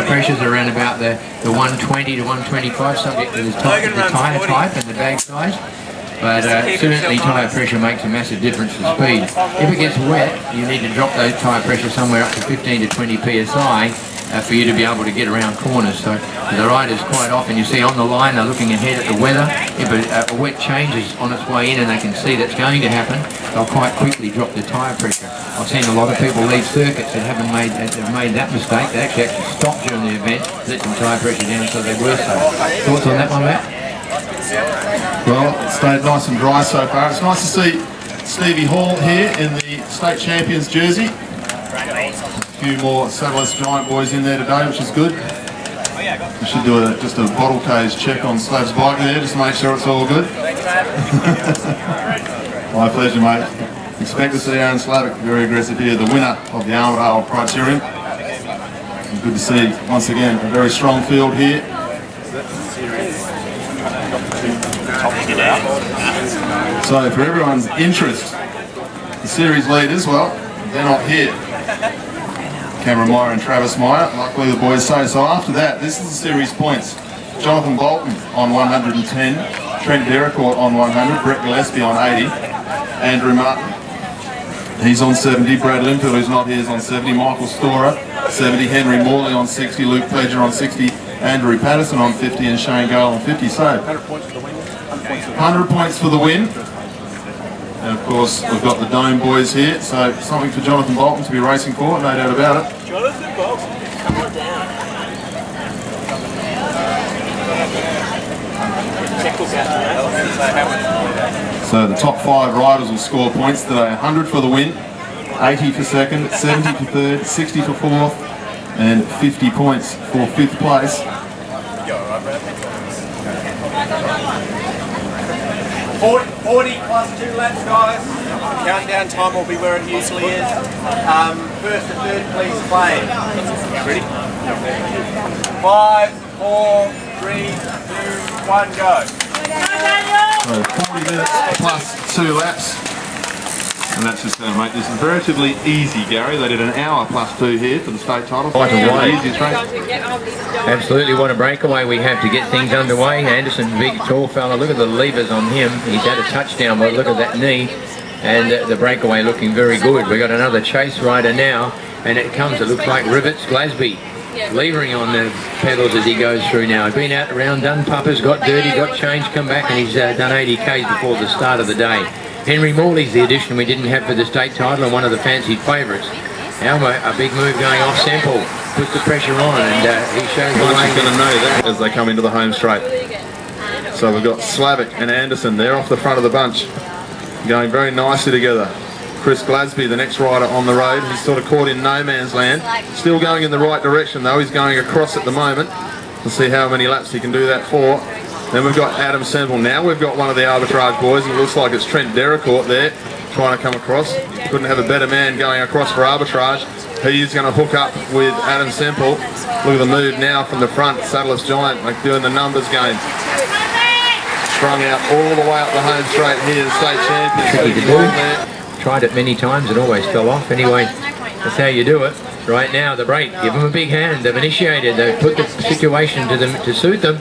tyre pressures are around about the 120 to 125, subject to the tyre type and the bag size. But certainly tyre pressure makes a massive difference to speed. If it gets wet, you need to drop those tyre pressure somewhere up to 15 to 20 psi for you to be able to get around corners. So the riders quite often, you see on the line, they're looking ahead at the weather. If a wet change is on its way in and they can see that's going to happen, they'll quite quickly drop the tyre pressure. I've seen a lot of people leave circuits that have made that mistake. They actually stop during the event, let some tyre pressure down so they were safe. Thoughts on that one, Matt? Well, it stayed nice and dry so far. It's nice to see Stevie Hall here in the state champions jersey. A few more Satellus Giant boys in there today, which is good. We should do just a bottle cage check on Slav's bike there, just to make sure it's all good. My pleasure, mate. Expect to see Aaron Slavic very aggressive here, the winner of the Armadale Criterium. And good to see, once again, a very strong field here. So for everyone's interest, the series leaders, well, they're not here. Cameron Meyer and Travis Meyer, luckily the boys say. So after that, this is the series points. Jonathan Bolton on 110, Trent Dericourt on 100, Brett Gillespie on 80, Andrew Martin, he's on 70, Brad Linfield, who's not here, is on 70, Michael Storer 70, Henry Morley on 60, Luke Pledger on 60, Andrew Patterson on 50 and Shane Gale on 50. So 100 points for the win. And of course we've got the Dome boys here, so something for Jonathan Bolton to be racing for, no doubt about it. Jonathan Bolton, come on down. So the top 5 riders will score points today. 100 for the win, 80 for second, 70 for third, 60 for fourth, and 50 points for 5th place. 40 plus 2 laps, guys. Countdown time will be where it usually is. First to third, please play. Ready? 5, 4, 3, 2, 1, go. So 40 minutes plus 2 laps. And that's just going to make this relatively easy, Gary. They did an hour plus 2 here for the state title. Absolutely, what a breakaway we have to get things underway. Anderson, big tall fella, look at the levers on him. He's had a touchdown, but look at that knee. And the breakaway looking very good. We've got another chase rider now, and it comes, it looks like Rivets Glasby, levering on the pedals as he goes through now. He's been out around, done puppers, got dirty, got changed, come back, and he's done 80 Ks before the start of the day. Henry Morley's the addition we didn't have for the state title and one of the fancied favourites. Now a big move going off Sample, puts the pressure on, and he shows the way. Going to know that as they come into the home straight. So we've got Slavic and Anderson, they're off the front of the bunch, going very nicely together. Chris Glasby, the next rider on the road, he's sort of caught in no man's land. Still going in the right direction though, he's going across at the moment. We'll see how many laps he can do that for. Then we've got Adam Semple. Now we've got one of the arbitrage boys, and it looks like it's Trent Dericourt there trying to come across. Couldn't have a better man going across for arbitrage. He's going to hook up with Adam Semple. Look at the move now from the front. Satellus Giant like doing the numbers game. Strung out all the way up the home straight here, the state champions. Tried it many times and always fell off. Anyway, that's how you do it. Right now, the break. Give them a big hand. They've initiated. They've put the situation to them to suit them.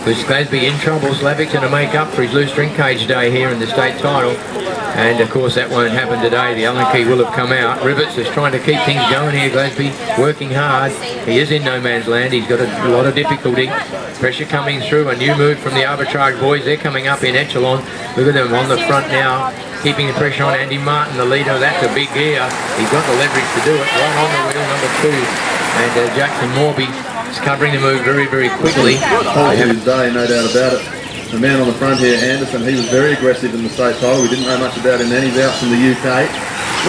Chris Glasby in trouble. Slavic's going to make up for his loose drink cage day here in the state title. And of course that won't happen today. The Allen key will have come out. Rivets is trying to keep things going here. Glasby working hard. He is in no man's land. He's got a lot of difficulty. Pressure coming through. A new move from the arbitrage boys. They're coming up in echelon. Look at them on the front now. Keeping the pressure on Andy Martin, the leader. That's a big gear. He's got the leverage to do it. Right on the wheel, number 2. And Jackson Morby is covering the move very, very quickly. His day, no doubt about it. The man on the front here, Anderson, he was very aggressive in the state title. We didn't know much about him then. He's out from the UK.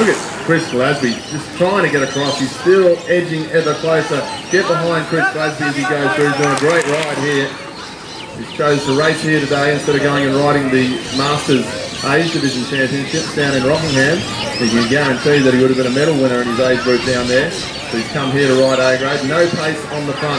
Look at Chris Glasby just trying to get across. He's still edging ever closer. Get behind Chris Glasby as he goes through. He's doing a great ride here. He chose to race here today instead of going and riding the Masters Age Division Championships down in Rockingham. You can guarantee that he would have been a medal winner in his age group down there. So he's come here to ride A grade. No pace on the front.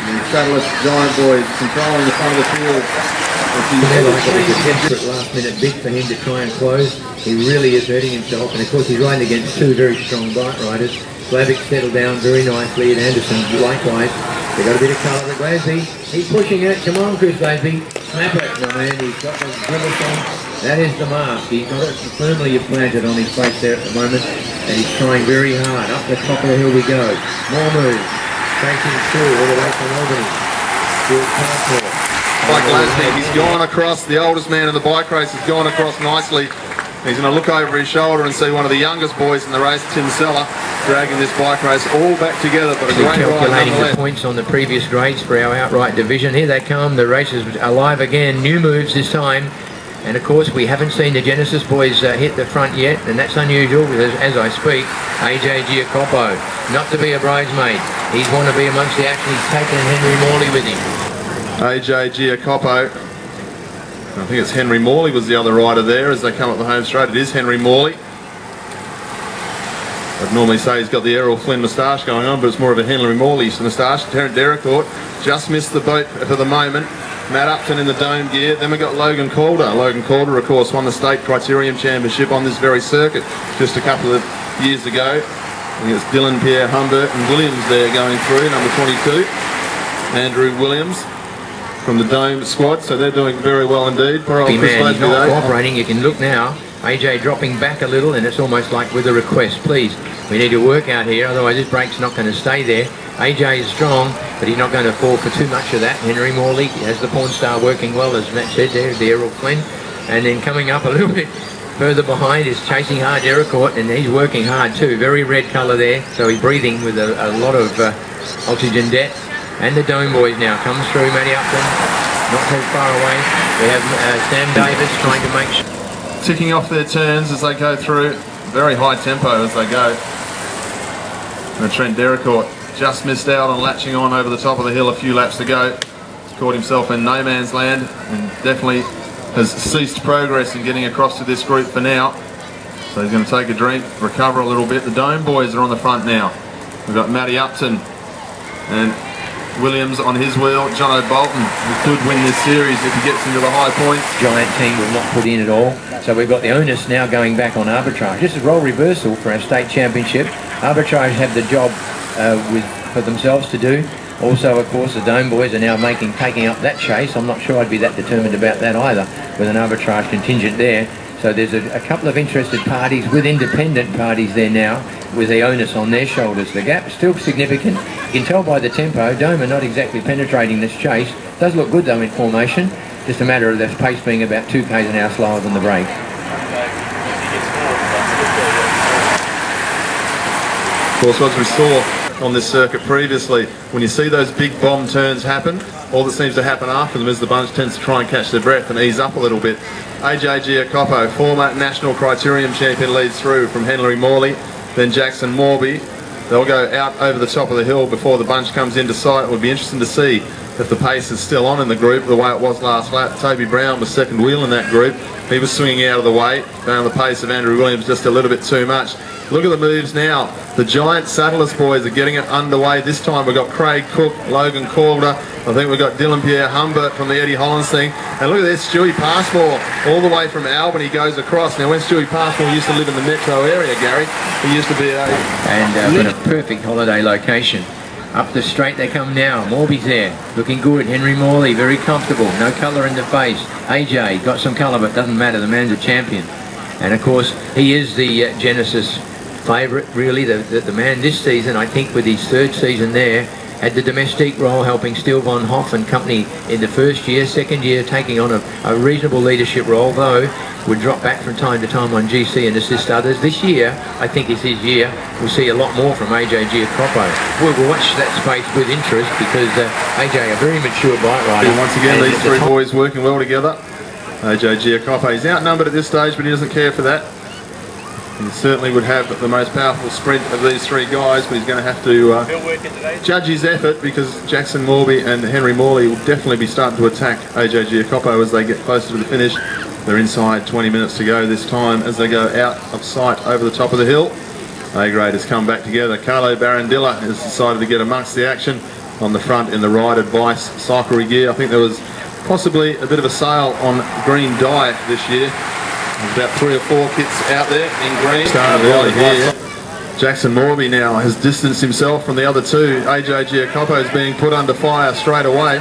The Satellus Giant boys controlling the front of the field. It was a desperate last minute bid for him to try and close. He really is hurting himself, and of course he's riding against 2 very strong bike riders. Slavic settled down very nicely, and Anderson likewise. They've got a bit of colour with Glasby. He's pushing it. Come on, Chris Glasby. Snap it, my man. He's got the grimace on. That is the mask. He's got it firmly planted on his face there at the moment, and he's trying very hard. Up the top of the hill we go. More moves. Chasing through all the way from Albany. Like Glasby, he's gone across. The oldest man in the bike race has gone across nicely. He's going to look over his shoulder and see one of the youngest boys in the race, Tim Seller, dragging this bike race all back together. But a great ride calculating nonetheless. the points on the previous grades for our outright division. Here they come. The race is alive again. New moves this time. And of course, we haven't seen the Genesis boys hit the front yet, and that's unusual as I speak. AJ Giacopo, not to be a bridesmaid. He's want to be amongst the action. He's taken Henry Morley with him. AJ Giacopo. I think it's Henry Morley was the other rider there as they come up the home straight. It is Henry Morley. I'd normally say he's got the Errol Flynn moustache going on, but it's more of a Henry Morley moustache. Terrence Dericourt just missed the boat for the moment. Matt Upton in the dome gear. Then we've got Logan Calder. Logan Calder, of course, won the State Criterium Championship on this very circuit just a couple of years ago. I think it's Dylan Pierre Humbert and Williams there going through, number 22. Andrew Williams from the Dome squad, so they're doing very well indeed. Poor old Chris Man, he's Glasby, not though. cooperating. You can look now. AJ dropping back a little, and it's almost like with a request, please. We need to work out here, otherwise this brake's not going to stay there. AJ is strong, but he's not going to fall for too much of that. Henry Morley has the Pawn Star working well, as Matt said there, the Errol Flynn. And then coming up a little bit further behind is chasing hard Dericourt, and he's working hard too. Very red colour there, so he's breathing with a lot of oxygen debt. And the Dome boys now comes through, Matty Upton, not too far away. We have Sam Davis trying to make sure. Ticking off their turns as they go through. Very high tempo as they go. And Trent Dericourt just missed out on latching on over the top of the hill a few laps to go. Caught himself in no man's land and definitely has ceased progress in getting across to this group for now. So he's going to take a drink, recover a little bit. The Dome boys are on the front now. We've got Matty Upton and Williams on his wheel. John O'Bolton, who could win this series if he gets into the high points. Giant team will not put in at all. So we've got the onus now going back on arbitrage. This is role reversal for our state championship. Arbitrage have the job for themselves to do. Also, of course, the Dome boys are now taking up that chase. I'm not sure I'd be that determined about that either, with an arbitrage contingent there. So there's a couple of interested parties with independent parties there now, with the onus on their shoulders. The gap is still significant. You can tell by the tempo. Dome are not exactly penetrating this chase. Does look good though in formation. Just a matter of the pace being about 2 k's an hour slower than the break. Of course, as we saw on this circuit previously, when you see those big bomb turns happen, all that seems to happen after them is the bunch tends to try and catch their breath and ease up a little bit. AJ Giacopo, former national criterium champion, leads through from Henry Morley, then Jackson Morby. They'll go out over the top of the hill before the bunch comes into sight. It would be interesting to see if the pace is still on in the group the way it was last lap. Toby Brown was second wheel in that group. He was swinging out of the way, found the pace of Andrew Williams just a little bit too much. Look at the moves now. The giant saddleless boys are getting it underway. This time we've got Craig Cook, Logan Calder. I think we've got Dylan Pierre Humbert from the Eddie Hollands thing. And look at this, Stewie Passmore, all the way from Albany goes across. Now when Stewie Passmore used to live in the metro area, Gary, he used to be a... And got a perfect holiday location. Up the straight they come now. Morby's there, looking good. Henry Morley, very comfortable. No colour in the face. AJ, got some colour, but doesn't matter. The man's a champion. And of course, he is the Genesis favourite, really. The man this season, I think with his third season there, had the domestic role helping Steele Von Hoff and company in the first year. Second year taking on a reasonable leadership role, though would drop back from time to time on GC and assist others. This year, I think is his year. We'll see a lot more from AJ Giacopo. We'll watch that space with interest because AJ, a very mature bike rider. And once again, these three boys working well together. AJ Giacopo, he's outnumbered at this stage, but he doesn't care for that. He certainly would have the most powerful sprint of these three guys, but he's going to have to judge his effort because Jackson Morby and Henry Morley will definitely be starting to attack AJ Giacopo as they get closer to the finish. They're inside 20 minutes to go this time as they go out of sight over the top of the hill. A-grade has come back together. Carlo Barandilla has decided to get amongst the action on the front in the Ride Advice cyclery gear. I think there was possibly a bit of a sale on green dye this year. There's about 3 or 4 kits out there in green. Started early here. Jackson Morby now has distanced himself from the other two. AJ Giacopo is being put under fire straight away.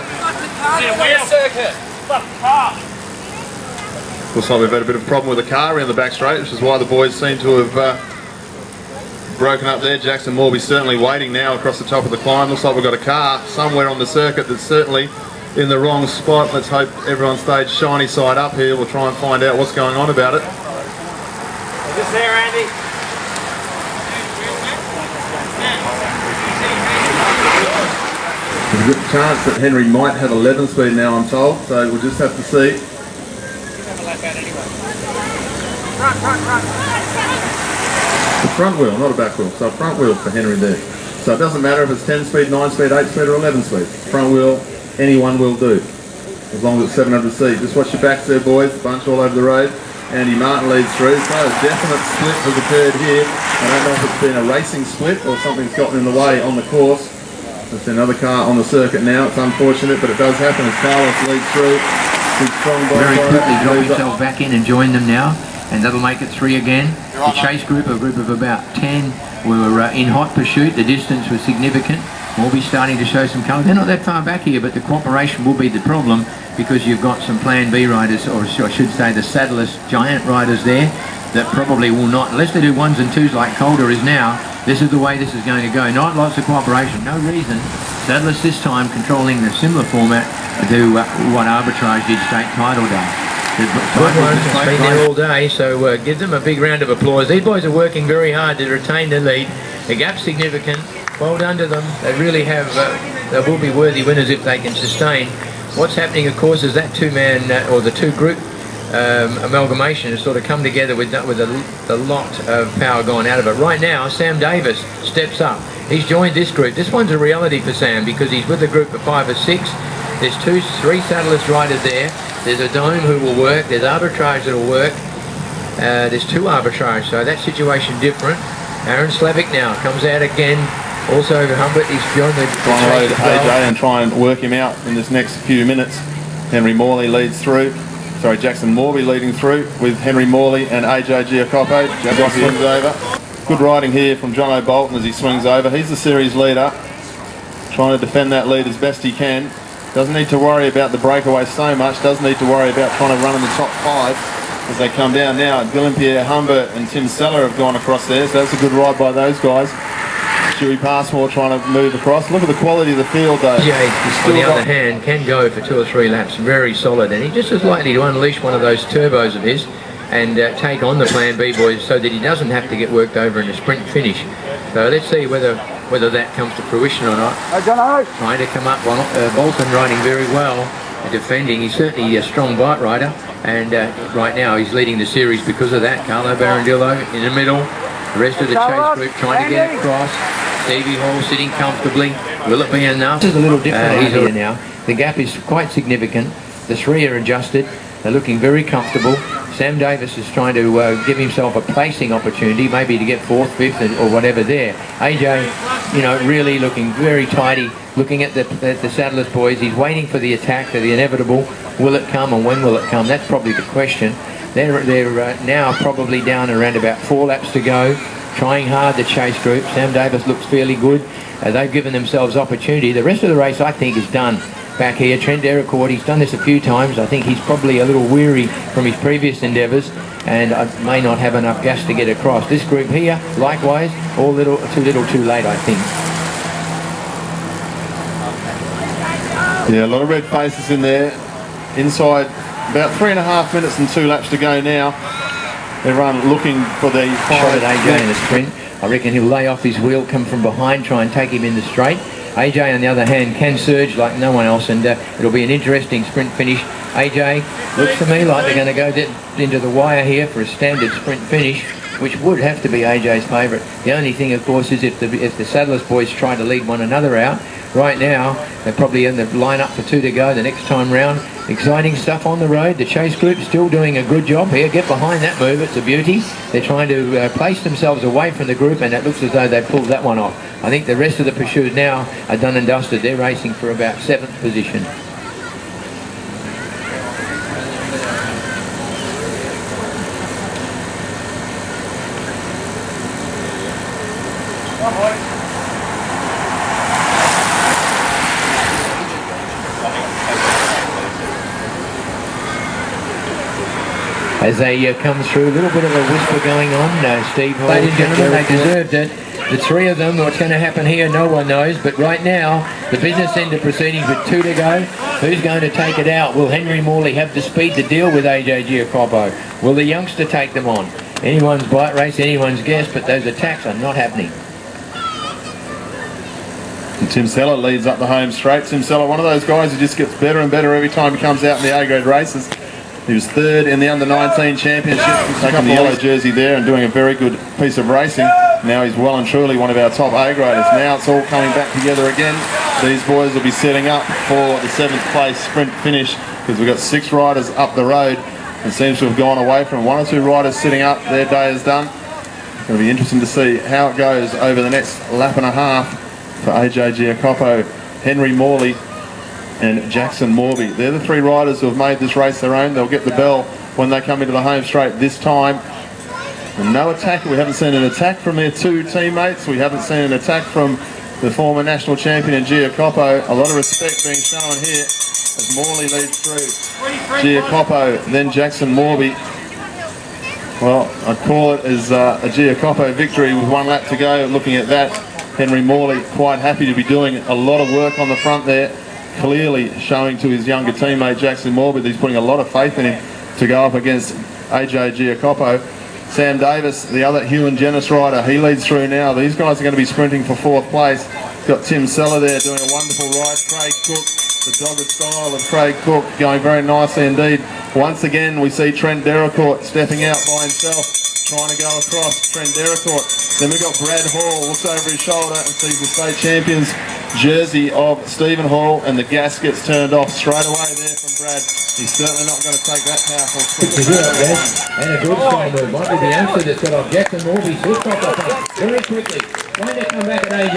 Looks like we've had a bit of a problem with the car around the back straight, which is why the boys seem to have broken up there. Jackson Morby certainly waiting now across the top of the climb. Looks like we've got a car somewhere on the circuit that's certainly in the wrong spot. Let's hope everyone stays shiny side up here. We'll try and find out what's going on about it. Is this there, Andy? There's a good chance that Henry might have 11 speed now, I'm told, so we'll just have to see. The front wheel, not a back wheel, so a front wheel for Henry there. So it doesn't matter if it's 10 speed, 9 speed, 8 speed or 11 speed. Front wheel, anyone will do, as long as it's 700C. Just watch your backs there, boys, bunch all over the road. Andy Martin leads through, so a definite split has occurred here. I don't know if it's been a racing split or something's gotten in the way on the course. There's another car on the circuit now. It's unfortunate, but it does happen as Carlos leads through. Very quickly drop himself back in and join them now, and that'll make it 3 again. The chase group, a group of about 10, were in hot pursuit. The distance was significant. We'll be starting to show some colour. They're not that far back here, but the cooperation will be the problem because you've got some Plan B riders, or I should say the saddleless giant riders there, that probably will not, unless they do 1s and 2s like Calder is now. This is the way this is going to go. Not lots of cooperation, no reason. Saddleless this time controlling the similar format to what Arbitrage did state title day. Good one, it's been there all day, so give them a big round of applause. These boys are working very hard to retain the lead. The gap's significant. Well done to them. They really have, they will be worthy winners if they can sustain. What's happening, of course, is that two-man or the two-group amalgamation has sort of come together with a lot of power gone out of it. Right now, Sam Davis steps up. He's joined this group. This one's a reality for Sam because he's with a group of 5 or 6. There's 2, 3 saddleless riders there. There's a Dome who will work. There's Arbitrage that will work. There's 2 Arbitrage, so that situation different. Aaron Slavic now comes out again. Also, Humbert, he's joined the load AJ and try and work him out in this next few minutes. Henry Morley leads through. Sorry, Jackson Morby leading through with Henry Morley and AJ Giacopo. Jackson swings over. Good riding here from John O'Bolton as he swings over. He's the series leader, trying to defend that lead as best he can. Doesn't need to worry about the breakaway so much. Doesn't need to worry about trying to run in the top 5 as they come down now. Dylan-Pierre Humbert and Tim Seller have gone across there, so that's a good ride by those guys. Stewie Passmore trying to move across. Look at the quality of the field though. Yeah, on the other hand, can go for 2 or 3 laps. Very solid, and he just is likely to unleash one of those turbos of his and take on the Plan B boys so that he doesn't have to get worked over in a sprint finish. So let's see whether that comes to fruition or not. Trying to come up, Bolton riding very well, defending. He's certainly a strong bike rider, and right now he's leading the series because of that. Carlo Barandillo in the middle. The rest of the chase group trying to get across. Stevie Hall sitting comfortably. Will it be enough? This is a little different here now. The gap is quite significant. The 3 are adjusted. They're looking very comfortable. Sam Davis is trying to give himself a placing opportunity, maybe to get 4th, 5th, or whatever there. AJ, you know, really looking very tidy. Looking at the saddleless boys, he's waiting for the attack, the inevitable. Will it come, and when will it come? That's probably the question. They're now probably down around about 4 laps to go, trying hard, the chase group. Sam Davis looks fairly good. They've given themselves opportunity. The rest of the race, I think, is done back here. Trent Deracourt, he's done this a few times. I think he's probably a little weary from his previous endeavours and may not have enough gas to get across. This group here, likewise, all too little too late, I think. Yeah, a lot of red faces in there. Inside about 3.5 minutes and 2 laps to go now. Everyone looking for the shot at AJ in the sprint. I reckon he'll lay off his wheel, come from behind, try and take him in the straight. AJ, on the other hand, can surge like no one else, and it'll be an interesting sprint finish. AJ looks to me like they're going to go into the wire here for a standard sprint finish, which would have to be AJ's favourite. The only thing, of course, is if the saddleless boys try to lead one another out. Right now, they're probably in the line-up for 2 to go the next time round. Exciting stuff on the road. The chase group still doing a good job here. Get behind that move. It's a beauty. They're trying to place themselves away from the group, and it looks as though they've pulled that one off. I think the rest of the pursuers now are done and dusted. They're racing for about 7th position. as they come through. A little bit of a whisper going on. Steve, ladies and gentlemen, they deserved it. The three of them, what's going to happen here, no one knows. But right now, the business end of proceedings with 2 to go. Who's going to take it out? Will Henry Morley have the speed to deal with AJ Giacopo? Will the youngster take them on? Anyone's bite race, anyone's guess, but those attacks are not happening. And Tim Seller leads up the home straight. Tim Seller, one of those guys who just gets better and better every time he comes out in the A-grade races. He was 3rd in the under-19 championship, taking the yellow jersey there and doing a very good piece of racing. Now he's well and truly one of our top A-graders. Now it's all coming back together again. These boys will be setting up for the 7th place sprint finish, because we've got 6 riders up the road. It seems to have gone away from 1 or 2 riders sitting up. Their day is done. It's going to be interesting to see how it goes over the next lap and a half for AJ Giacopo, Henry Morley and Jackson Morby. They're the 3 riders who have made this race their own. They'll get the bell when they come into the home straight this time. And no attack. We haven't seen an attack from their 2 teammates. We haven't seen an attack from the former national champion in Giacopo. A lot of respect being shown here as Morley leads through Giacopo, then Jackson Morby. Well, I'd call it as a Giacopo victory with 1 lap to go. Looking at that, Henry Morley quite happy to be doing a lot of work on the front there, clearly showing to his younger teammate Jackson Morby that he's putting a lot of faith in him to go up against AJ Giacopo. Sam Davis, the other Hugh and Genis rider, he leads through now. These guys are going to be sprinting for 4th place. Got Tim Seller there doing a wonderful ride. Craig Cook, the dogged style of Craig Cook, going very nicely indeed. Once again, we see Trent Deracourt stepping out by himself, trying to go across. Trent Deracourt. Then we've got Brad Hall, looks over his shoulder and sees the state champions jersey of Stephen Hall, and the gas gets turned off straight away there from Brad. He's certainly not going to take that powerful to do it, yes. And a good strong move. Might be the youngster that's got off. Jackson Morby switched off the front very quickly. Trying to come back at AJ.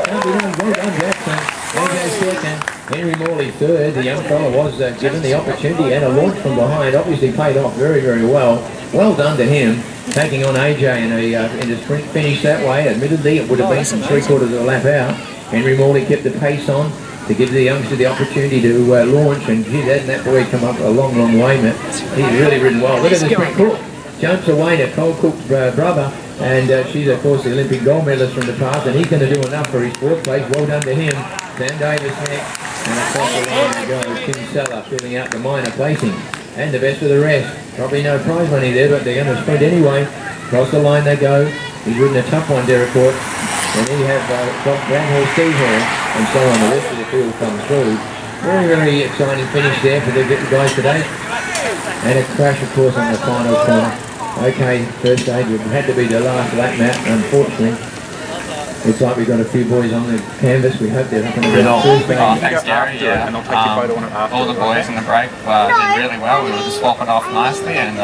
Can't be done. Well done, Jackson. AJ 2nd. Henry Morley 3rd. The young fella was given the opportunity, and a launch from behind obviously paid off very, very well. Well done to him, taking on AJ in a sprint finish that way. Admittedly, it would have been from 3/4 of the lap out. Henry Morley kept the pace on to give the youngster the opportunity to launch, and gee, that boy come up a long, long way, man. He's really ridden well. Look at the sprint. Cook jumps away to Cole Cook's brother, and she's of course the Olympic gold medalist from the past, and he's going to do enough for his 4th place. Well done to him. Sam Davis next, and across the line they go. Tim Seller filling out the minor placing, and the best of the rest. Probably no prize money there, but they're going to sprint anyway. Across the line they go. He's ridden a tough one, Deracourt. And then you have Brad Hall, Steve Hall, and so on. The rest of the field comes through. Very, very exciting finish there for the guys today. And a crash, of course, on the final corner. Okay, first stage, it had to be the last lap, Matt, unfortunately. Looks like we've got a few boys on the canvas. We hope they're up and about first stage. Oh, thanks, Gary. Yeah. All the boys in the break did really well. We were just swapping off nicely, and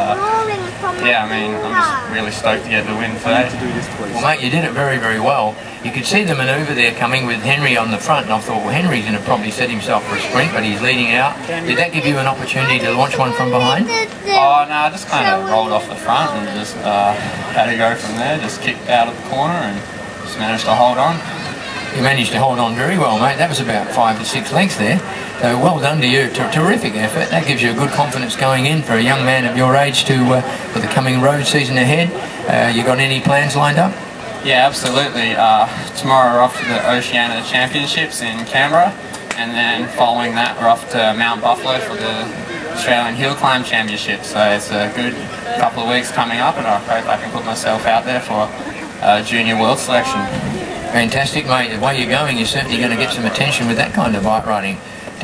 yeah, I mean, I'm just really stoked to get the win today. Well, mate, you did it very, very well. You could see the manoeuvre there coming with Henry on the front, and I thought, well, Henry's going to probably set himself for a sprint, but he's leading out. Did that give you an opportunity to launch one from behind? Oh, no, I just kind of rolled off the front and just had to go from there, just kicked out of the corner and just managed to hold on. You managed to hold on very well, mate. That was about 5 to 6 lengths there. So well done to you. Terrific effort. That gives you a good confidence going in for a young man of your age to for the coming road season ahead. You got any plans lined up? Yeah, absolutely. Tomorrow we're off to the Oceania Championships in Canberra, and then following that we're off to Mount Buffalo for the Australian Hill Climb Championship. So it's a good couple of weeks coming up, and I hope I can put myself out there for junior world selection. Fantastic, mate. The way you're going, you're certainly going to get some attention with that kind of bike riding.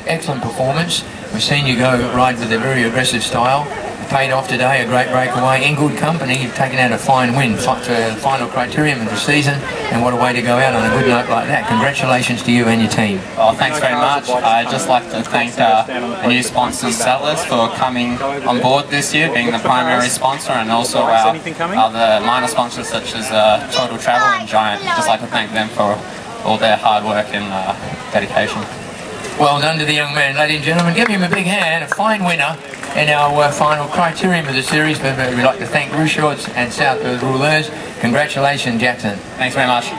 Excellent performance. We've seen you go ride with a very aggressive style. Paid off today, a great breakaway. In good company, you've taken out a fine win for the final criterium of the season, and what a way to go out on a good note like that. Congratulations to you and your team. Oh, thanks very much. I'd just like to thank the new sponsor Settlers for coming on board this year, being the primary sponsor, and also our other minor sponsors such as Total Travel and Giant. Just like to thank them for all their hard work and dedication. Well done to the young man, ladies and gentlemen. Give him a big hand. A fine winner in our final criterium of the series. But we'd like to thank Rouchauds and South Perth Rouleurs. Congratulations, Jackson. Thanks very much.